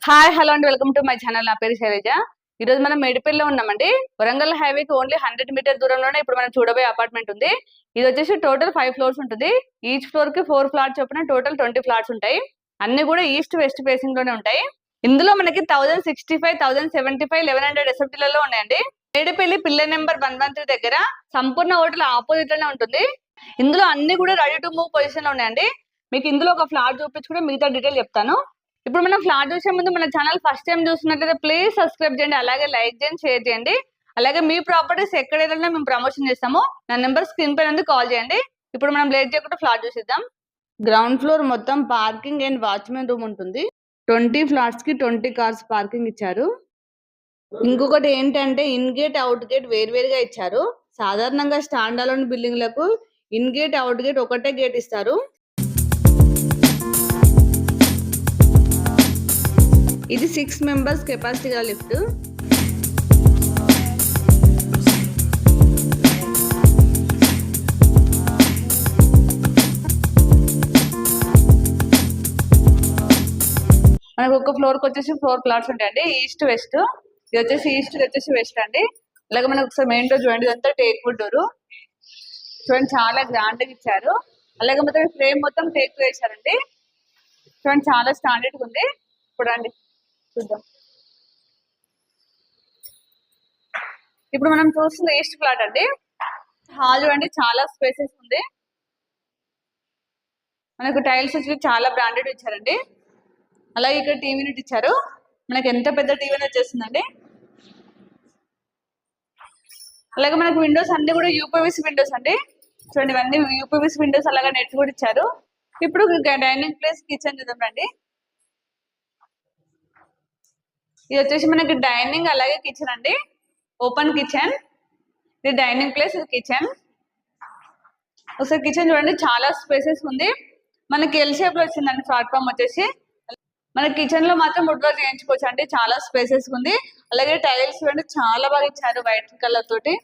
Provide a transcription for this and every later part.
Hi hello అండి, welcome to my channel. నా పేరు శైలజ. ఈ రోజు మనం మేడిపల్లిలో ఉన్నామండి. వరంగల్ హైవేకి ఓన్లీ 100 మీటర్ దూరంలోనే ఇప్పుడు మనం చూడబోయే అపార్ట్మెంట్ ఉంది. ఇది వచ్చేసి టోటల్ 5 ఫ్లోర్స్ ఉంటుంది. ఈచ్ ఫ్లోర్ కి 4 ఫ్లాట్స్ చొప్పున టోటల్ 20 ఫ్లాట్స్ ఉంటాయి. అన్ని కూడా ఈస్ట్ వెస్ట్ ఫేసింగ్ లోనే ఉంటాయి. ఇందులో మనకి 1065, 1075, 1100 ఎస్ఎఫ్టీలలో ఉన్నాయండి. మేడిపల్లి పిల్లర్ నెంబర్ 113 దగ్గర సంపూర్ణ హోటల్ ఆపోజిట్ లోనే ఉంటుంది. ఇందులో అన్ని కూడా రెడీ టు మూవ్ పొజిషన్ లో ఉన్నాయండి. మీకు ఇందులో ఒక ఫ్లాట్ చూపించి కూడా మిగతా డీటెయిల్ చెప్తాను. ఇప్పుడు మనం ఫ్లాట్ చూసే ముందు మన ఛానల్ ఫస్ట్ టైం చూస్తున్నట్లయితే ప్లీజ్ సబ్స్క్రైబ్ చేయండి, అలాగే లైక్ చేయండి, షేర్ చేయండి. అలాగే మీ ప్రాపర్టీస్ ఎక్కడైనా మేము ప్రమోషన్ చేస్తాము. నా నెంబర్ స్క్రీన్ పైన ఉంది, కాల్ చేయండి. ఇప్పుడు మనం లేట్ చేయకుండా ఫ్లాట్ చూసిద్దాం. గ్రౌండ్ ఫ్లోర్ మొత్తం పార్కింగ్ అండ్ వాచ్మెన్ రూమ్ ఉంటుంది. 20 ఫ్లాట్స్ కి 20 కార్స్ పార్కింగ్ ఇచ్చారు. ఇంకొకటి ఏంటంటే ఇన్ గేట్ అవుట్ గేట్ వేరువేరుగా ఇచ్చారు. సాధారణంగా స్టాండ్ అలోన్ బిల్డింగ్లకు ఇన్ గేట్ అవుట్ గేట్ ఒకటే గేట్ ఇస్తారు. ఇది 6 మెంబర్స్ కెపాసిటీ గల లిఫ్ట్. మనకు ఒక ఫ్లోర్ కి వచ్చేసి 4 ఫ్లాట్స్ ఉంటాయండి. ఈస్ట్ వెస్ట్, ఇది వచ్చేసి ఈస్ట్, ఇది వచ్చేసి వెస్ట్ అండి. అలాగే మనకు ఒకసారి మెయిన్ డోర్ చూడండి, ఇదంతా టేక్ వుడ్ డోర్ చూడండి, చాలా గ్రాండ్ గా ఇచ్చారు. అలాగే మొత్తం ఫ్రేమ్ మొత్తం టేక్ వేశారండి. చూడండి, చాలా స్టాండర్డ్ గా ఉంది. చూడండి, చూద్దాం. ఇప్పుడు మనం చూస్తుంది ఈస్ట్ ఫ్లాట్ అండి. హాల్ చూడండి, చాలా స్పేసెస్ ఉంది. మనకు టైల్స్ వచ్చి చాలా బ్రాండెడ్ ఇచ్చారండి. అలాగే ఇక్కడ టీవీ యూనిట్ ఇచ్చారు. మనకి ఎంత పెద్ద టీవీ వచ్చేస్తుందండి. అలాగే మనకు విండోస్ అన్ని కూడా యూపీవీసీ విండోస్ అండి. చూడండి, ఇవన్నీ యూపీవీసీ విండోస్. అలాగే నెట్ కూడా ఇచ్చారు. ఇప్పుడు డైనింగ్ ప్లేస్, కిచెన్ చూద్దాం రండి. ఇది వచ్చేసి మనకి డైనింగ్ అలాగే కిచెన్ అండి. ఓపెన్ కిచెన్, ఇది డైనింగ్ ప్లేస్, ఇది కిచెన్. ఒకసారి కిచెన్ చూడండి, చాలా స్పేసెస్ ఉంది. మనకి ఎల్ షేప్ లో వచ్చిందండి ప్లాట్ఫామ్ వచ్చేసి. మన కిచెన్ లో మాత్రం వుడ్ వర్క్ చేయించుకోవచ్చు అండి, చాలా స్పేసెస్ ఉంది. అలాగే టైల్స్ చూడండి, చాలా బాగా ఇచ్చారు వైట్ కలర్ తోటి.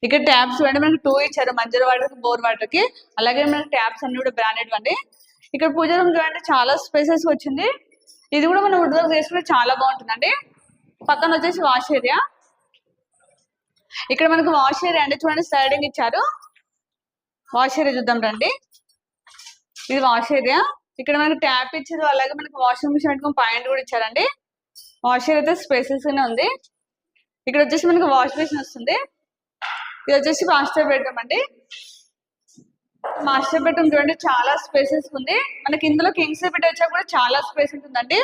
ఇక్కడ ట్యాప్స్ చూడండి, మనకి 2 ఇచ్చారు, మంజర్ వాటర్ కి, బోర్ వాటర్ కి. అలాగే మనకి ట్యాప్స్ అన్ని కూడా బ్రాండెడ్ అండి. ఇక్కడ పూజ రూమ్ చూడండి, చాలా స్పేసెస్ వచ్చింది. ఇది కూడా మనం వుడ్ వర్క్ చేసుకుంటే చాలా బాగుంటుందండి. పక్కన వచ్చేసి వాష్ ఏరియా. ఇక్కడ మనకు వాష్ ఏరియా అండి, చూడండి స్లైడింగ్ ఇచ్చారు. వాష్ ఏరియా చూద్దాం రండి. ఇది వాష్ ఏరియా. ఇక్కడ మనకి ట్యాప్ ఇచ్చారు, అలాగే మనకి వాషింగ్ మిషన్ పెట్టుకుని పాయింట్ కూడా ఇచ్చారండి. వాష్ ఏరియా అయితే స్పేసెస్ గానే ఉంది. ఇక్కడ వచ్చేసి మనకి వాష్ బేసిన్ వస్తుంది. ఇది వచ్చేసి మాస్టర్ బెడ్రూమ్ అండి. మాస్టర్ బెడ్రూమ్ చూడండి, చాలా స్పేసెస్ ఉంది. మనకి ఇందులో కింగ్స్ బెడ్ వచ్చా కూడా చాలా స్పేస్ ఉంటుందండి.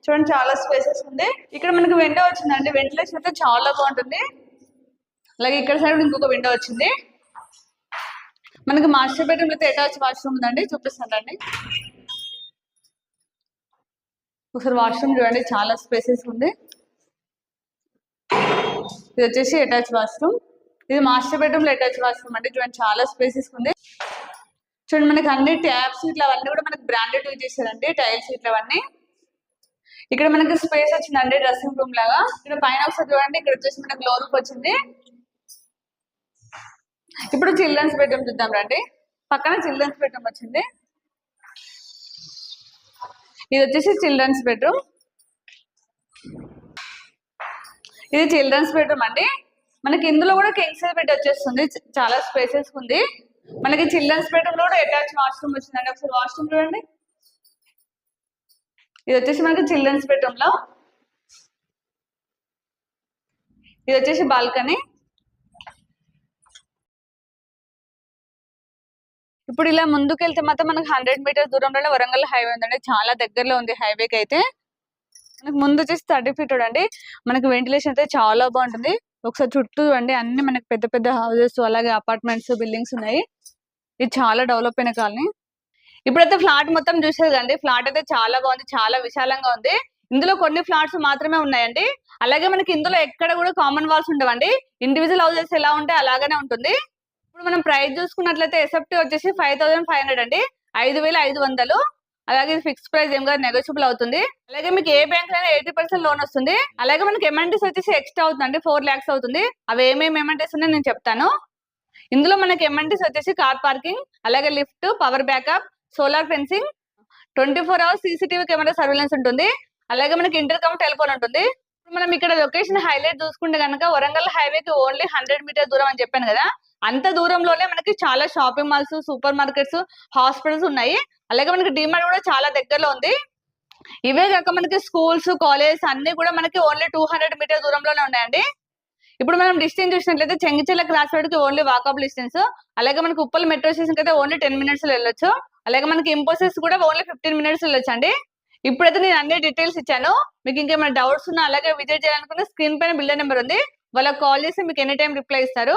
చూడండి, చాలా స్పేసెస్ ఉంది. ఇక్కడ మనకి విండో వచ్చిందండి, వెంటిలేషన్ అయితే చాలా బాగుంటుంది. అలాగే ఇక్కడ సైడ్ ఇంకొక విండో వచ్చింది. మనకి మాస్టర్ బెడ్రూమ్ అయితే అటాచ్ వాష్రూమ్ ఉందండి, చూపిస్తానండి. ఒకసారి వాష్రూమ్ చూడండి, చాలా స్పేసెస్ ఉంది. ఇది వచ్చేసి అటాచ్ వాష్రూమ్. ఇది మాస్టర్ బెడ్రూమ్ లో అటాచ్ వాష్రూమ్ అండి. చూడండి, చాలా స్పేసెస్ ఉంది. చూడండి, మనకి అన్ని ట్యాప్స్ ఇట్లా అవన్నీ కూడా మనకి బ్రాండెడ్ యూజ్ చేశారండి, టైల్స్ ఇట్లా అవన్నీ. ఇక్కడ మనకి స్పేస్ వచ్చిందండి, డ్రెస్సింగ్ రూమ్ లాగా. ఇక్కడ పైన ఒకసారి చూడండి, ఇక్కడ వచ్చేసి మనకి గ్లో రూప్ వచ్చింది. ఇప్పుడు చిల్డ్రన్స్ బెడ్రూమ్ చూద్దాం రండి. పక్కన చిల్డ్రన్స్ బెడ్రూమ్ వచ్చింది. ఇది వచ్చేసి చిల్డ్రన్స్ బెడ్రూమ్. ఇది చిల్డ్రన్స్ బెడ్రూమ్ అండి. మనకి ఇందులో కూడా కింగ్ సైజ్ బెడ్ వచ్చేస్తుంది, చాలా స్పేసెస్ ఉంది. మనకి చిల్డ్రన్స్ బెడ్రూమ్ లో కూడా అటాచ్ వాష్రూమ్ వచ్చిందండి. ఒకసారి వాష్రూమ్ చూడండి. ఇది వచ్చేసి మనకి చిల్డ్రన్స్ బెడ్రూమ్ లో. ఇది వచ్చేసి బాల్కనీ. ఇప్పుడు ఇలా ముందుకు వెళ్తే మాత్రం మనకి 100 మీటర్ దూరంలోనే వరంగల్ హైవే ఉందండి, చాలా దగ్గరలో ఉంది హైవేకి అయితే. మనకి ముందు వచ్చేసి 30 ఫీట్ అండి. మనకి వెంటిలేషన్ అయితే చాలా బాగుంటుంది. ఒకసారి చుట్టూ అండి అన్ని మనకి పెద్ద పెద్ద హౌసెస్, అలాగే అపార్ట్మెంట్స్, బిల్డింగ్స్ ఉన్నాయి. ఇది చాలా డెవలప్ అయిన కాలనీ. ఇప్పుడైతే ఫ్లాట్ మొత్తం చూసేది కండి. ఫ్లాట్ అయితే చాలా బాగుంది, చాలా విశాలంగా ఉంది. ఇందులో కొన్ని ఫ్లాట్స్ మాత్రమే ఉన్నాయండి. అలాగే మనకి ఇందులో ఎక్కడ కూడా కామన్ వాల్స్ ఉండవండి. ఇండివిజువల్ హౌసెస్ ఎలా ఉంటే అలాగనే ఉంటుంది. ఇప్పుడు మనం ప్రైస్ చూసుకున్నట్లయితే ఎస్ఎఫ్టీ వచ్చేసి 5500 అండి, 5500. అలాగే ఫిక్స్ ప్రైస్ ఏం కాదు, నెగోషియబుల్ అవుతుంది. అలాగే మీకు ఏ బ్యాంక్ అయినా 80% లోన్ వస్తుంది. అలాగే మనకి ఎమ్ఎన్టీస్ వచ్చేసి ఎక్స్ట్రా అవుతుందండి, 4 lakhs అవుతుంది. అవి ఏమేమి ఎమ్ఎన్టీస్ ఉన్నాయో నేను చెప్తాను. ఇందులో మనకి ఎమ్ఎన్టీస్ వచ్చేసి కార్ పార్కింగ్, అలాగే lift, power backup, solar fencing, 24 hours CCTV camera surveillance ఉంటుంది. అలాగే మనకి ఇంటర్కమ్ టెలిఫోన్ ఉంటుంది. ఇప్పుడు మనం ఇక్కడ లొకేషన్ హైలైట్ చూసుకుంటే కనుక వరంగల్ హైవేకి ఓన్లీ 100 మీటర్ దూరం అని చెప్పాను కదా. అంత దూరంలోనే మనకి చాలా shopping malls, super markets, hospitals ఉన్నాయి. అలాగే మనకి డిమార్ట్ కూడా చాలా దగ్గరలో ఉంది. ఇవే కాక మనకి స్కూల్స్, కాలేజెస్ అన్ని కూడా మనకి ఓన్లీ 200 మీటర్ దూరంలోనే ఉన్నాయండి. ఇప్పుడు మనం డిస్టెన్స్ చూసినట్లయితే చెంగిచెర్ల క్రాస్ రోడ్ కి ఓన్లీ వాకబుల్ డిస్టెన్స్. అలాగే మనకి ఉప్పల్ మెట్రో స్టేషన్ కి అయితే ఓన్లీ 10 మినిట్స్ లో వెళ్ళొచ్చు. అలాగే మనకి ఇంపోసిస్ కూడా ఓన్లీ 15 మినిట్స్ వెళ్ళొచ్చు అండి. ఇప్పుడైతే నేను అన్ని డీటెయిల్స్ ఇచ్చాను. మీకు ఇంకేమైనా డౌట్స్ ఉన్నా అలాగే విజిట్ చేయాలనుకున్న స్క్రీన్ పైన బిల్డర్ నెంబర్ ఉంది, వాళ్ళకి కాల్ చేసి మీకు ఎనీ టైం రిప్లై ఇస్తారు.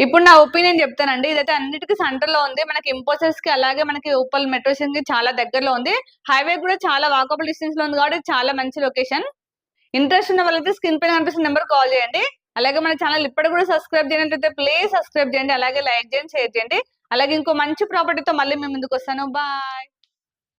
ఇప్పుడు నా ఒపీనియన్ చెప్తానండి. ఇదైతే అన్నిటికీ సెంటర్ లో ఉంది. మనకి ఇంపోసిస్ కి అలాగే మనకి ఉప్పల్ మెట్రో స్టేషన్ కి చాలా దగ్గరలో ఉంది. హైవే కూడా చాలా వాకబుల్ డిస్టెన్స్ లో ఉంది కాబట్టి చాలా మంచి లొకేషన్. ఇంట్రెస్ట్ ఉన్న వాళ్ళైతే స్క్రీన్ పైన కనిపిస్తున్న నెంబర్ కాల్ చేయండి. అలాగే మన ఛానల్ ఇప్పటికి కూడా సబ్స్క్రైబ్ చేయనట్లయితే ప్లీజ్ సబ్స్క్రైబ్ చేయండి. అలాగే లైక్ చేయండి, షేర్ చేయండి. అలాగే ఇంకో మంచి ప్రాపర్టీతో మళ్ళీ మేము ముందుకు వస్తాను. బాయ్.